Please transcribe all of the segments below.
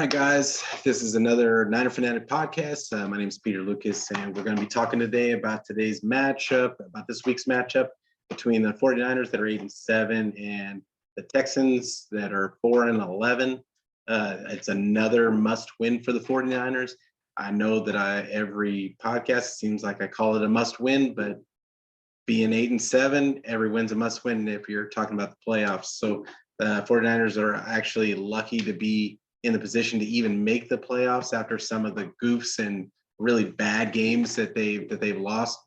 right, guys, this is another Niner Fanatic podcast. My name is Peter Lucas, and we're going to be talking today about today's matchup, about this week's matchup between the 49ers that are 8-7 and the Texans that are 4-11. It's another must-win for the 49ers. I know that every podcast seems like I call it a must-win, but being 8-7, every win's a must-win if you're talking about the playoffs. So the 49ers are actually lucky to be in the position to even make the playoffs after some of the goofs and really bad games that they've lost.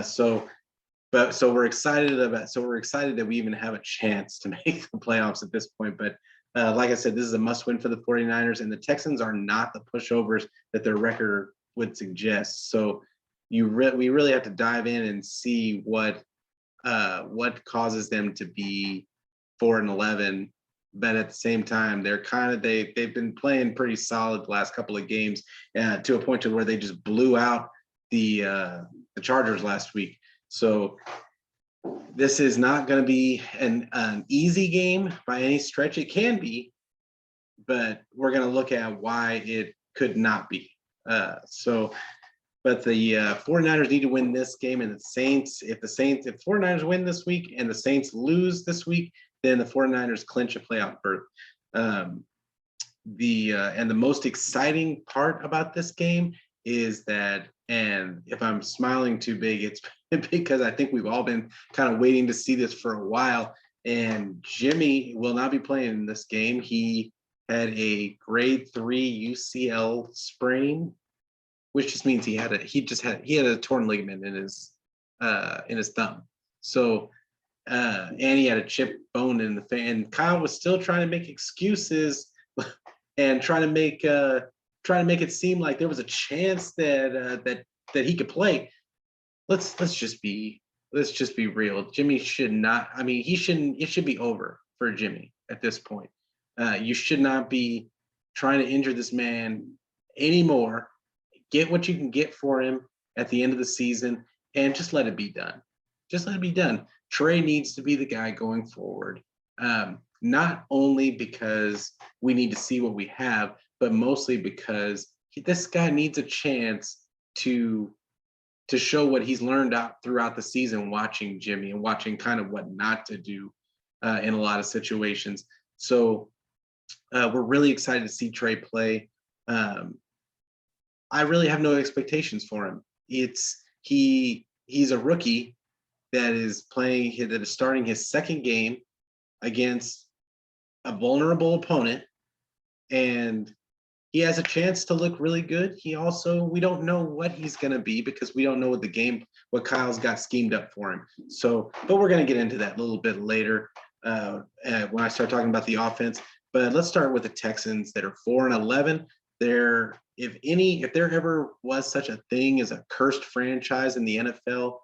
So we're excited that we even have a chance to make the playoffs at this point. But like I said, this is a must-win for the 49ers, and the Texans are not the pushovers that their record would suggest. So we really have to dive in and see what causes them to be 4-11. But at the same time, they've been playing pretty solid the last couple of games to a point to where they just blew out the Chargers last week. So this is not going to be an easy game by any stretch. It can be, but we're going to look at why it could not be. But the 49ers need to win this game, and if 49ers win this week and the Saints lose this week, then the 49ers clinch a playoff berth. And the most exciting part about this game is that, and if I'm smiling too big, it's because I think we've all been kind of waiting to see this for a while. And Jimmy will not be playing in this game. He had a grade 3 UCL sprain, which just means he had a torn ligament in his thumb. So and he had a chipped bone in the fan. And Kyle was still trying to make excuses and trying to make it seem like there was a chance that he could play. Let's just be real. Jimmy should not. I mean, he shouldn't. It should be over for Jimmy at this point. You should not be trying to injure this man anymore. Get what you can get for him at the end of the season, and just let it be done. Just let it be done. Trey needs to be the guy going forward, not only because we need to see what we have, but mostly because this guy needs a chance to show what he's learned out throughout the season, watching Jimmy and watching kind of what not to do in a lot of situations. So we're really excited to see Trey play. I really have no expectations for him. He's a rookie that is starting his second game against a vulnerable opponent, and he has a chance to look really good. We don't know what he's going to be because we don't know what Kyle's got schemed up for him. So, but we're going to get into that a little bit later when I start talking about the offense. But let's start with the Texans that are 4-11. If there ever was such a thing as a cursed franchise in the NFL,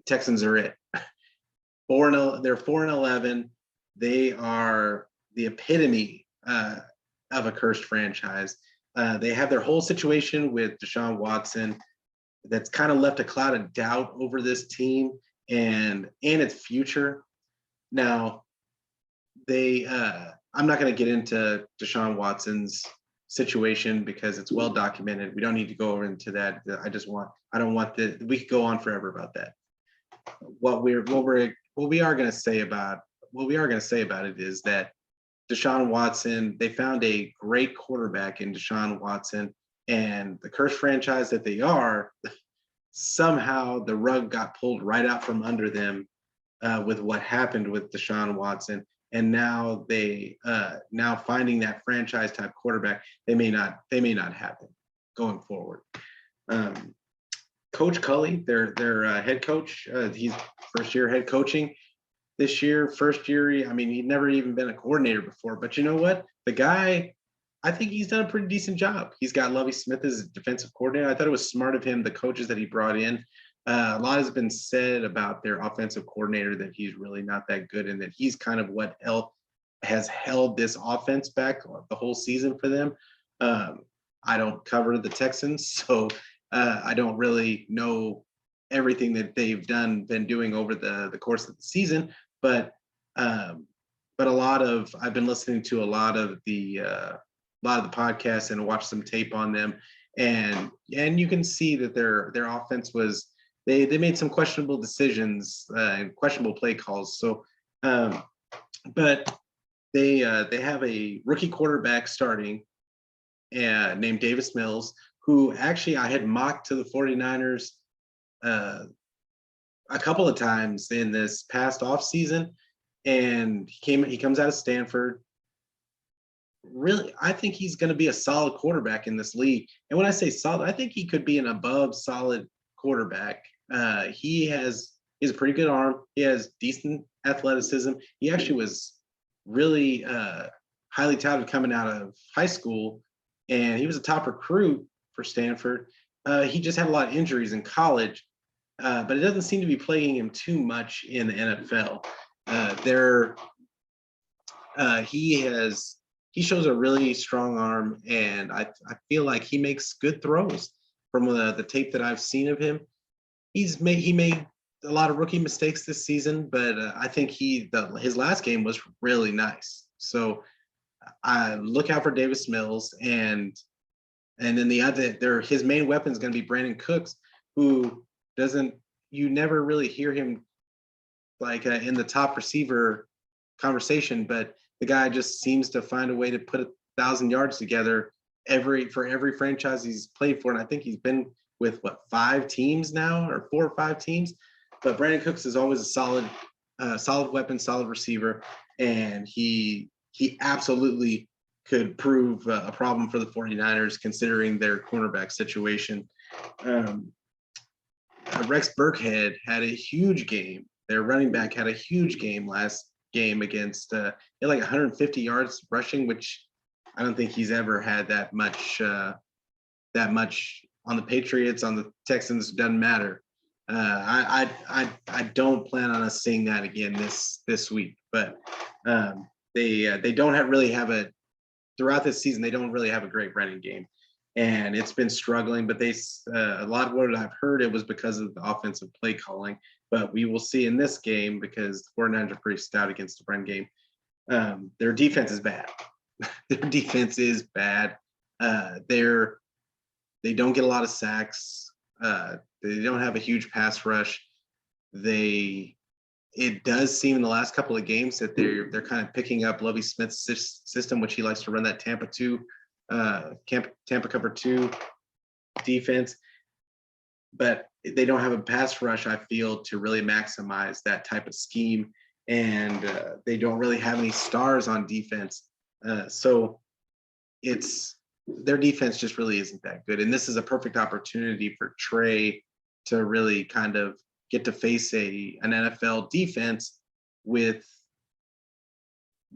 Texans are it. They're 4-11. They are the epitome of a cursed franchise. They have their whole situation with Deshaun Watson that's kind of left a cloud of doubt over this team and its future. Now, I'm not going to get into Deshaun Watson's situation because it's well documented. We don't need to go over into that. We could go on forever about that. What we are going to say about it is that Deshaun Watson, they found a great quarterback in Deshaun Watson, and the cursed franchise that they are, somehow the rug got pulled right out from under them with what happened with Deshaun Watson. And now now finding that franchise type quarterback, they may not happen going forward. Coach Culley, their head coach, he's first year head coaching this year. First year, he'd never even been a coordinator before. But you know what? The guy, I think he's done a pretty decent job. He's got Lovie Smith as defensive coordinator. I thought it was smart of him, the coaches that he brought in. A lot has been said about their offensive coordinator that he's really not that good and that he's kind of what has held this offense back the whole season for them. I don't cover the Texans, so I don't really know everything that they've been doing over the course of the season, but I've been listening to a lot of the lot of the podcasts and watched some tape on them, and you can see that their offense was they made some questionable decisions and questionable play calls. So, but they have a rookie quarterback starting named Davis Mills, who actually I had mocked to the 49ers a couple of times in this past offseason, and he comes out of Stanford. Really, I think he's going to be a solid quarterback in this league. And when I say solid, I think he could be an above solid quarterback. He has a pretty good arm. He has decent athleticism. He actually was really highly touted coming out of high school, and he was a top recruit for Stanford. He just had a lot of injuries in college, but it doesn't seem to be plaguing him too much in the NFL. He shows a really strong arm, and I feel like he makes good throws from the tape that I've seen of him. He made a lot of rookie mistakes this season, but I think his last game was really nice. So I look out for Davis Mills, and then his main weapon is going to be Brandon Cooks, who you never really hear him like in the top receiver conversation, but the guy just seems to find a way to put 1,000 yards together for every franchise he's played for. And I think he's been with 5 teams now, or 4 or 5 teams. But Brandon Cooks is always a solid weapon, solid receiver, and he absolutely could prove a problem for the 49ers considering their cornerback situation. Rex Burkhead had a huge game. Their running back had a huge game last game against he had like 150 yards rushing, which I don't think he's ever had that much on the Patriots. On the Texans, doesn't matter. I don't plan on us seeing that again this week, but they don't really have throughout this season. They don't really have a great running game, and it's been struggling. But a lot of what I've heard, it was because of the offensive play calling. But we will see in this game, because the 49ers are pretty stout against the run game. Their defense is bad. Their defense is bad. They don't get a lot of sacks. They don't have a huge pass rush. It does seem in the last couple of games that they're kind of picking up Lovie Smith's system, which he likes to run that Tampa cover 2 defense. But they don't have a pass rush, I feel, to really maximize that type of scheme, and they don't really have any stars on defense. So their defense just really isn't that good. And this is a perfect opportunity for Trey to really kind of get to face an NFL defense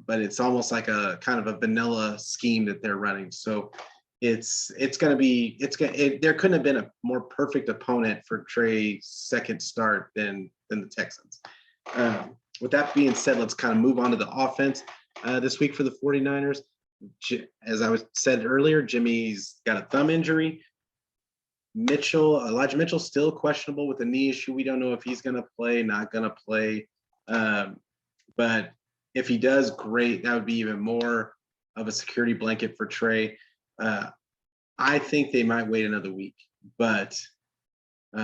but it's almost like a kind of a vanilla scheme that they're running. So there couldn't have been a more perfect opponent for Trey's second start than the Texans. With that being said, let's kind of move on to the offense this week for the 49ers. As I said earlier, Jimmy's got a thumb injury. Elijah Mitchell still questionable with a knee issue. We don't know if he's going to play, not going to play. But if he does, great. That would be even more of a security blanket for Trey. I think they might wait another week, but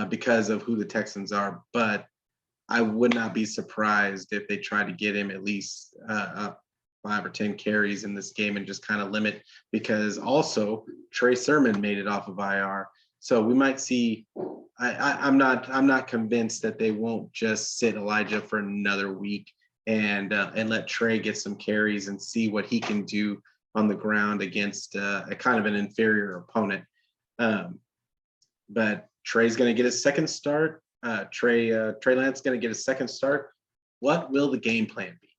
because of who the Texans are. But I would not be surprised if they try to get him at least 5 or 10 carries in this game and just kind of limit, because also Trey Sermon made it off of IR. So we might see. I'm not convinced that they won't just sit Elijah for another week and let Trey get some carries and see what he can do on the ground against a kind of an inferior opponent. But Trey's going to get his second start. Trey Lance is going to get his second start. What will the game plan be?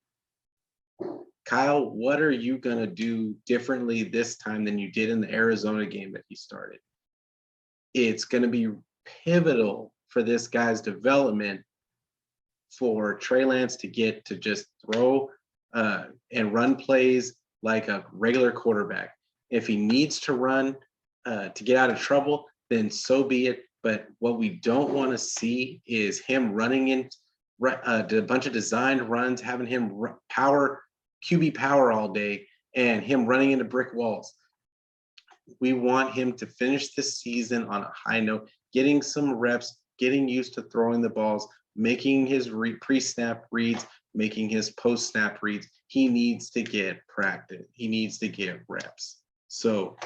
Kyle, what are you going to do differently this time than you did in the Arizona game that he started? It's going to be pivotal for this guy's development for Trey Lance to get to just throw and run plays like a regular quarterback. If he needs to run to get out of trouble, then so be it. But what we don't want to see is him running in a bunch of designed runs, having him QB power all day, and him running into brick walls. we want him to finish this season on a high note, getting some reps, getting used to throwing the balls, making his pre-snap reads, making his post-snap reads. He needs to get practice. He needs to get reps. So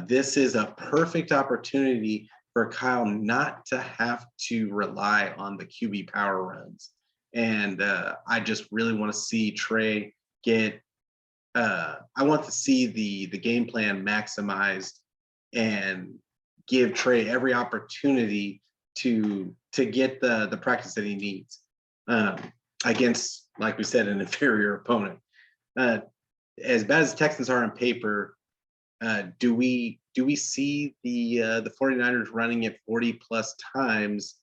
this is a perfect opportunity for Kyle not to have to rely on the QB power runs. And I just really want to see Trey get, I want to see the game plan maximized and give Trey every opportunity to get the practice that he needs against, like we said, an inferior opponent. As bad as the Texans are on paper, do we see the 49ers running it 40 plus times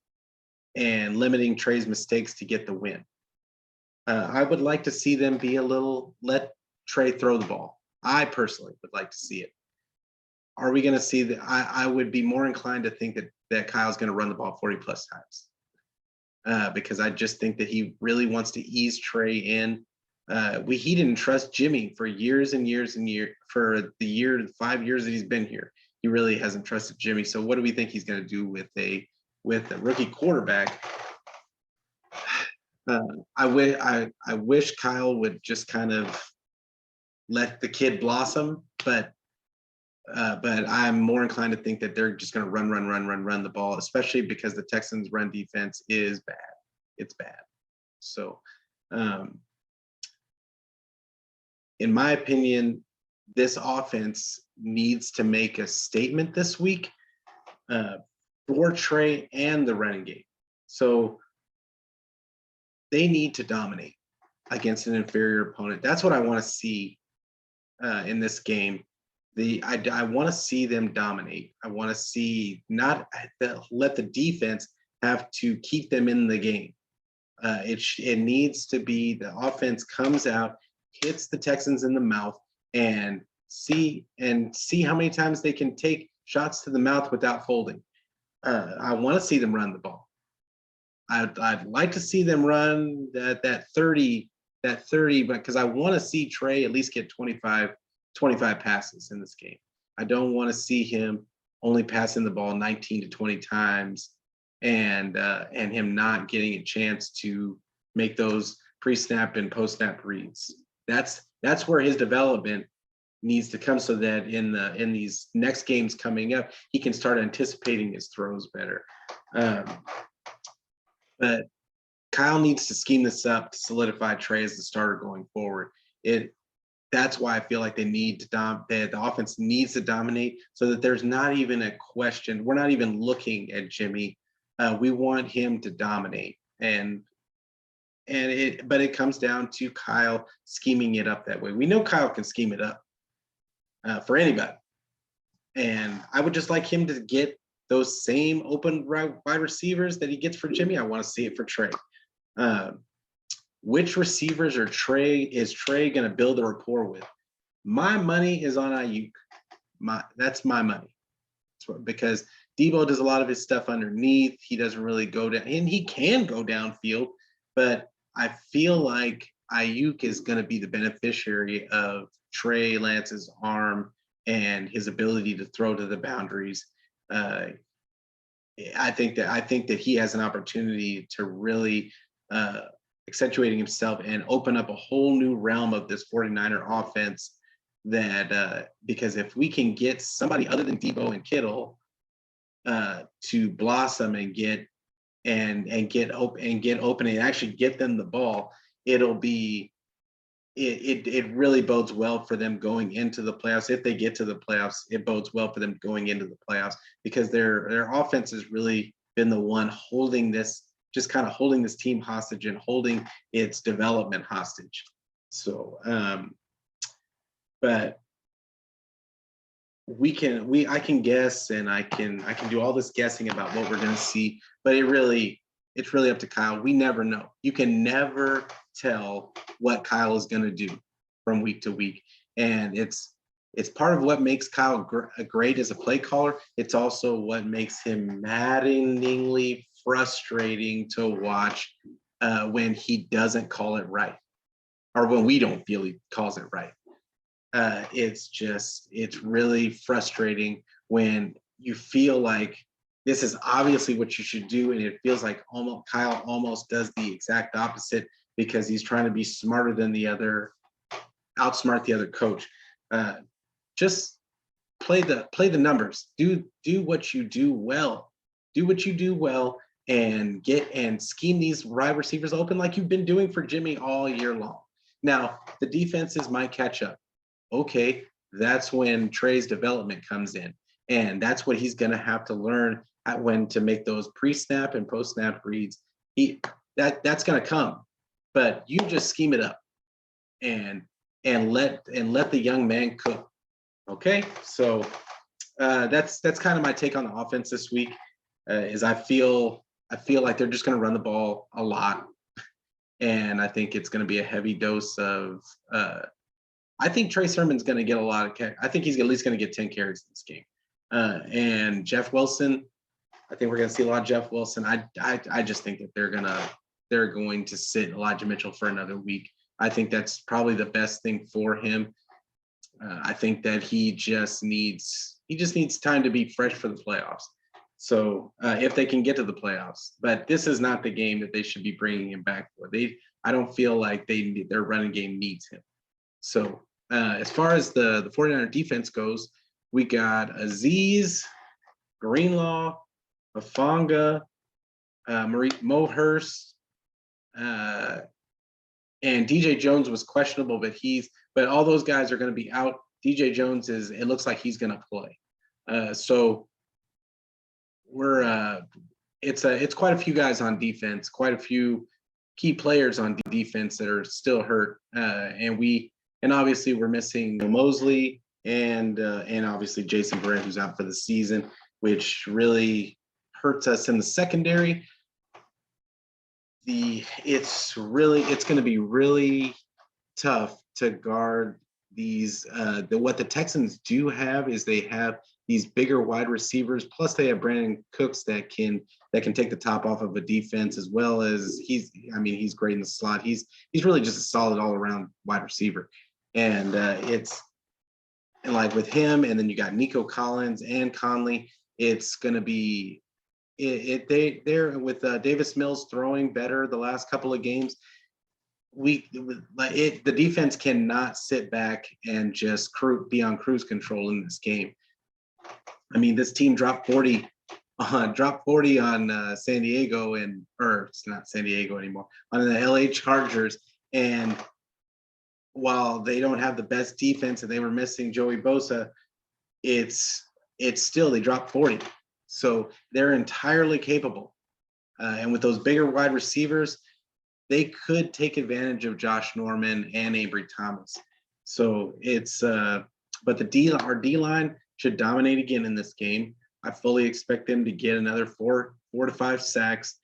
and limiting Trey's mistakes to get the win? I would like to see them be let Trey throw the ball. I personally would like to see it. Are we going to see that? I would be more inclined to think that Kyle's going to run the ball 40 plus times because I just think that he really wants to ease Trey in. He didn't trust Jimmy for years and years and years. For the 5 years that he's been here, he really hasn't trusted Jimmy. So what do we think he's going to do with a rookie quarterback? I wish Kyle would just kind of let the kid blossom, but I'm more inclined to think that they're just going to run the ball, especially because the Texans' run defense is bad. It's bad. So, in my opinion, this offense needs to make a statement this week for Trey and the running game. So they need to dominate against an inferior opponent. That's what I want to see in this game. I want to see them dominate. I want to see not let the defense have to keep them in the game. It needs to be the offense comes out, hits the Texans in the mouth, and see how many times they can take shots to the mouth without folding. I want to see them run the ball. I'd like to see them run that 30, but because I want to see Trey at least get 25 passes in this game. I don't want to see him only passing the ball 19 to 20 times and him not getting a chance to make those pre-snap and post-snap reads. That's where his development needs to come, so that in these next games coming up, he can start anticipating his throws better. But Kyle needs to scheme this up to solidify Trey as the starter going forward. That's why I feel like they need to the offense needs to dominate, so that there's not even a question. We're not even looking at Jimmy. We want him to dominate, but it comes down to Kyle scheming it up that way. We know Kyle can scheme it up for anybody, and I would just like him to get those same open wide receivers that he gets for Jimmy. I want to see it for Trey. Which receivers is Trey going to build a rapport with? My money is on Ayuk. That's my money. Because Debo does a lot of his stuff underneath. He doesn't really go down, and he can go downfield, but I feel like Ayuk is going to be the beneficiary of Trey Lance's arm and his ability to throw to the boundaries. I think that he has an opportunity to really accentuating himself and open up a whole new realm of this 49er offense. Because if we can get somebody other than Debo and Kittle to blossom and get open and actually get them the ball, it really bodes well for them going into the playoffs. If they get to the playoffs, it bodes well for them going into the playoffs, because their offense has really been the one holding this team hostage and holding its development hostage. So, but I can guess, and I can do all this guessing about what we're going to see, but it's really up to Kyle. We never know. You can never tell what Kyle is going to do from week to week. And it's part of what makes Kyle great as a play caller. It's also what makes him maddeningly frustrating to watch when he doesn't call it right, or when we don't feel he calls it right. It's really frustrating when you feel like this is obviously what you should do, and it feels like Kyle almost does the exact opposite because he's trying to be smarter than the other, outsmart the other coach. Just play the numbers. Do what you do well. Do what you do well, and scheme these wide receivers open like you've been doing for Jimmy all year long. Now the defenses might catch up. Okay, that's when Trey's development comes in, and that's what he's going to have to learn when to make those pre-snap and post-snap reads. That's going to come, but you just scheme it up and let the young man cook. Okay, so that's kind of my take on the offense this week. Is I feel like they're just going to run the ball a lot, and I think it's going to be a heavy dose of. I think Trey Sermon's going to get a lot of. I think he's at least going to get 10 carries in this game, and Jeff Wilson. I think we're going to see a lot of Jeff Wilson. I just think that they're going to sit Elijah Mitchell for another week. I think that's probably the best thing for him. I think that he just needs time to be fresh for the playoffs. So if they can get to the playoffs, but this is not the game that they should be bringing him back for. I don't feel like their running game needs him. So as far as the 49er defense goes, we got Aziz, Greenlaw, Hufanga, Mo Hurst, and DJ Jones was questionable, but all those guys are going to be out. DJ Jones it looks like he's going to play. So it's quite a few guys on defense, quite a few key players on defense that are still hurt. And obviously we're missing Mosley and obviously Jason Barrett, who's out for the season, which really hurts us in the secondary. It's going to be really tough to guard these. What the Texans do have is they have these bigger wide receivers, plus they have Brandon Cooks that can take the top off of a defense, as well as he's great in the slot. He's really just a solid all around wide receiver, and like with him, and then you got Nico Collins and Conley. It's going to be they're with Davis Mills throwing better the last couple of games. The defense cannot sit back and just be on cruise control in this game. I mean, this team dropped 40 on San Diego, or it's not San Diego anymore, on the LA Chargers. And while they don't have the best defense and they were missing Joey Bosa, it's still, they dropped 40. So they're entirely capable. And with those bigger wide receivers, they could take advantage of Josh Norman and Ambry Thomas. So but our D-line should dominate again in this game. I fully expect them to get another 4 to 5 sacks.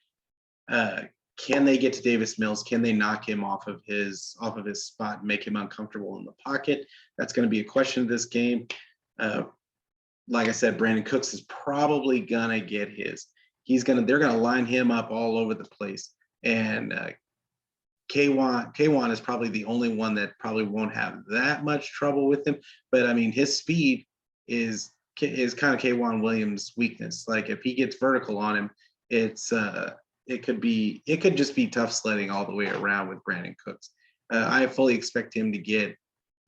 Can they get to Davis Mills? Can they knock him off of his spot and make him uncomfortable in the pocket? That's going to be a question of this game. Like I said, Brandon Cooks is probably gonna get his. They're gonna line him up all over the place, and K1 is probably the only one that probably won't have that much trouble with him. But I mean, his speed is kind of K1 Williams' weakness. Like if he gets vertical on him, it could just be tough sledding all the way around with Brandon Cooks. I fully expect him to get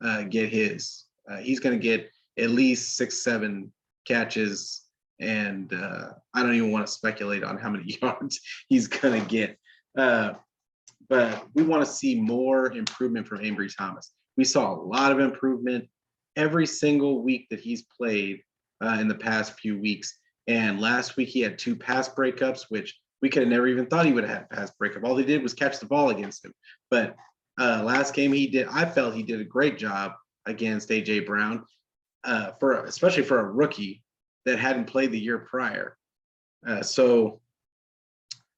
his. He's going to get at least 6-7 catches, and I don't even want to speculate on how many yards he's going to get. But we want to see more improvement from Ambry Thomas. We saw a lot of improvement every single week that he's played in the past few weeks. And last week he had 2 pass breakups, which we could have never even thought he would have had a pass breakup. All he did was catch the ball against him. But last game I felt he did a great job against A.J. Brown, especially for a rookie that hadn't played the year prior. So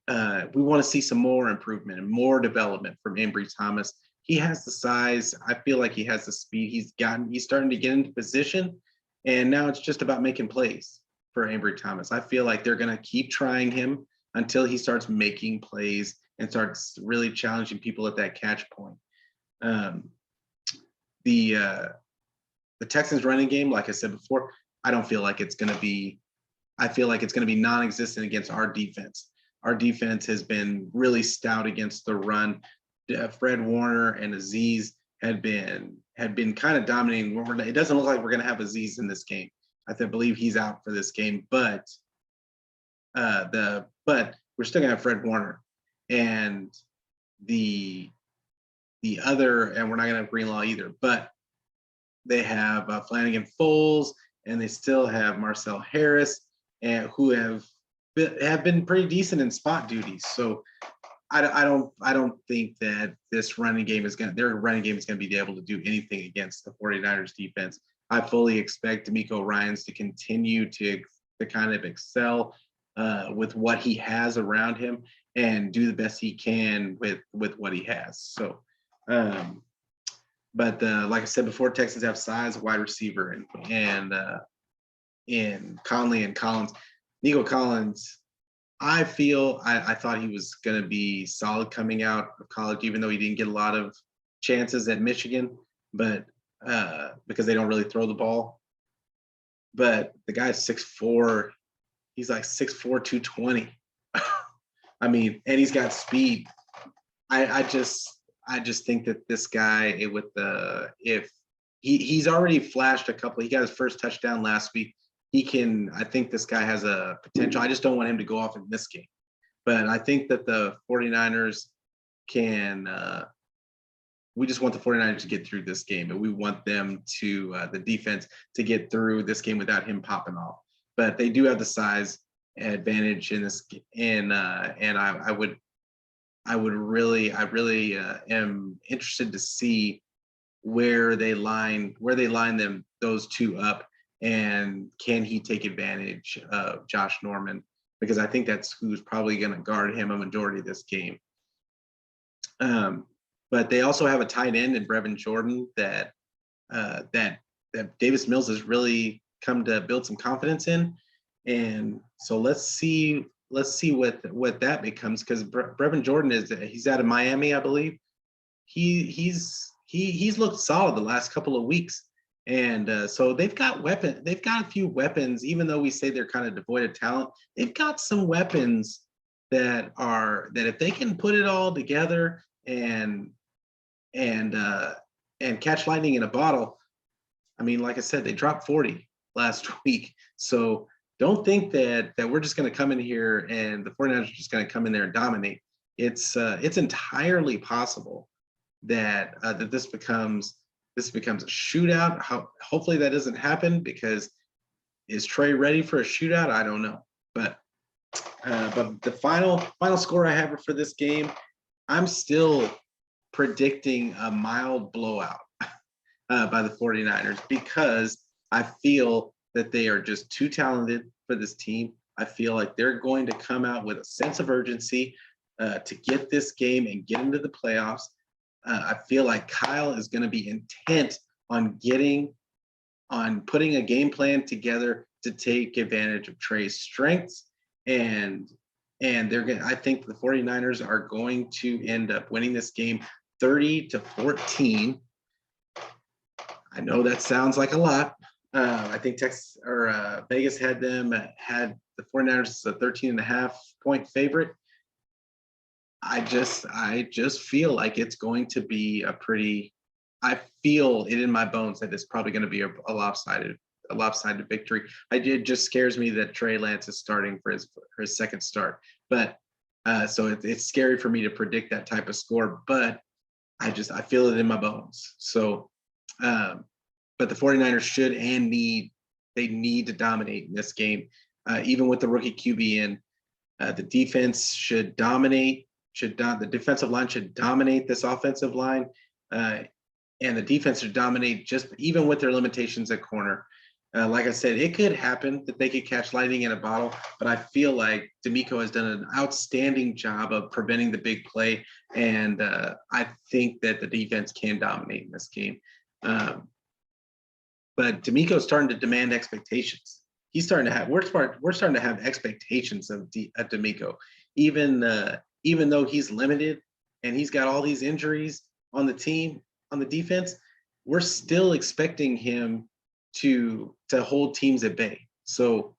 we want to see some more improvement and more development from Ambry Thomas. He has the size. I feel like he has the speed. He's starting to get into position, and now it's just about making plays for Ambry Thomas. I feel like they're going to keep trying him until he starts making plays and starts really challenging people at that catch point. the Texans running game, like I said before, I don't feel like it's going to be. I feel like it's going to be non-existent against our defense. Our defense has been really stout against the run. Fred Warner and Aziz had been kind of dominating. It doesn't look like we're going to have Aziz in this game. I believe he's out for this game, but we're still going to have Fred Warner and the other, and we're not going to have Greenlaw either. But they have Flanagan Foles, and they still have Marcel Harris, and who have been pretty decent in spot duties. So I don't think that this running game is their running game is going to be able to do anything against the 49ers defense. I fully expect DeMeco Ryans to continue to kind of excel with what he has around him and do the best he can with what he has. So, but like I said before, Texans have size, wide receiver, and in Conley and Collins. Nico Collins, I thought he was going to be solid coming out of college, even though he didn't get a lot of chances at Michigan, but because they don't really throw the ball. But the guy's 6'4", he's like 6'4", 220. I mean, and he's got speed. I just think that this guy if he's already flashed a couple. He got his first touchdown last week. I think this guy has a potential. I just don't want him to go off in this game. But I think that the 49ers we just want the 49ers to get through this game, and we want them the defense to get through this game without him popping off. But they do have the size advantage in this, and I really am interested to see where they line those two up. And can he take advantage of Josh Norman? Because I think that's who's probably going to guard him a majority of this game. But they also have a tight end in Brevin Jordan that Davis Mills has really come to build some confidence in. And so let's see what that becomes, because Brevin Jordan he's out of Miami, I believe. He's looked solid the last couple of weeks. And so they've got a few weapons, even though we say they're kind of devoid of talent. They've got some weapons that if they can put it all together and catch lightning in a bottle. I mean, like I said, they dropped 40 last week. So don't think that we're just going to come in here and the 49ers are just going to come in there and dominate. It's entirely possible that this becomes a shootout. Hopefully that doesn't happen, because is Trey ready for a shootout? I don't know. But the final score I have for this game, I'm still predicting a mild blowout by the 49ers, because I feel that they are just too talented for this team. I feel like they're going to come out with a sense of urgency to get this game and get into the playoffs. I feel like Kyle is going to be intent on putting a game plan together to take advantage of Trey's strengths, and I think the 49ers are going to end up winning this game 30-14. I know that sounds like a lot. I think Vegas had the 49ers as a 13.5 point favorite. I just feel like it's going to be I feel it in my bones that it's probably going to be a lopsided victory. It just scares me that Trey Lance is starting for his second start. But so it's scary for me to predict that type of score, but I feel it in my bones. So, but the 49ers should and need to dominate in this game, even with the rookie QB in. The defense should dominate. The defensive line should dominate this offensive line, and the defense should dominate just even with their limitations at corner. Like I said, it could happen that they could catch lightning in a bottle, but I feel like DeMeco has done an outstanding job of preventing the big play, and I think that the defense can dominate in this game. But DeMeco's starting to demand expectations. We're starting to have expectations of DeMeco, even though he's limited and he's got all these injuries on the team, on the defense. We're still expecting him to hold teams at bay. So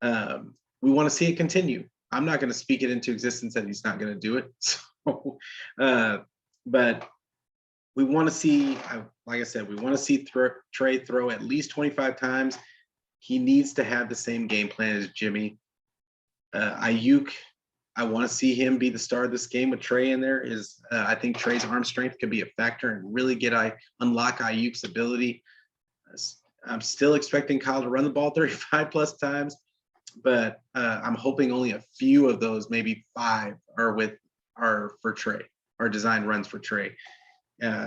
we want to see it continue. I'm not going to speak it into existence that he's not going to do it. So, but we want to see, like I said, we want to see Trey throw at least 25 times. He needs to have the same game plan as Jimmy. Ayuk, I want to see him be the star of this game with Trey in there. I think Trey's arm strength could be a factor and really unlock Ayuk's ability. I'm still expecting Kyle to run the ball 35 plus times, but I'm hoping only a few of those, maybe 5, are for Trey, are designed runs for Trey.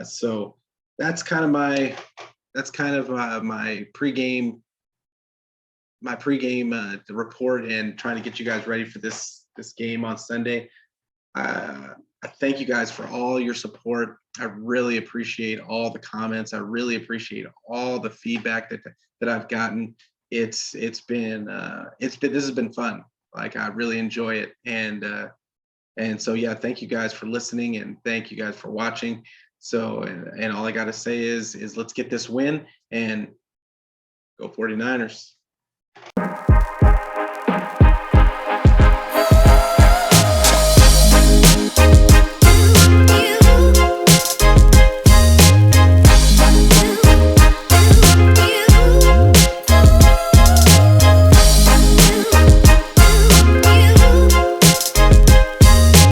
So that's kind of my pregame report and trying to get you guys ready for this game on Sunday. I thank you guys for all your support. I really appreciate all the comments. I really appreciate all the feedback that I've gotten. This has been fun. Like, I really enjoy it. And so, yeah, thank you guys for listening, and thank you guys for watching. So, and all I got to say is let's get this win and go 49ers.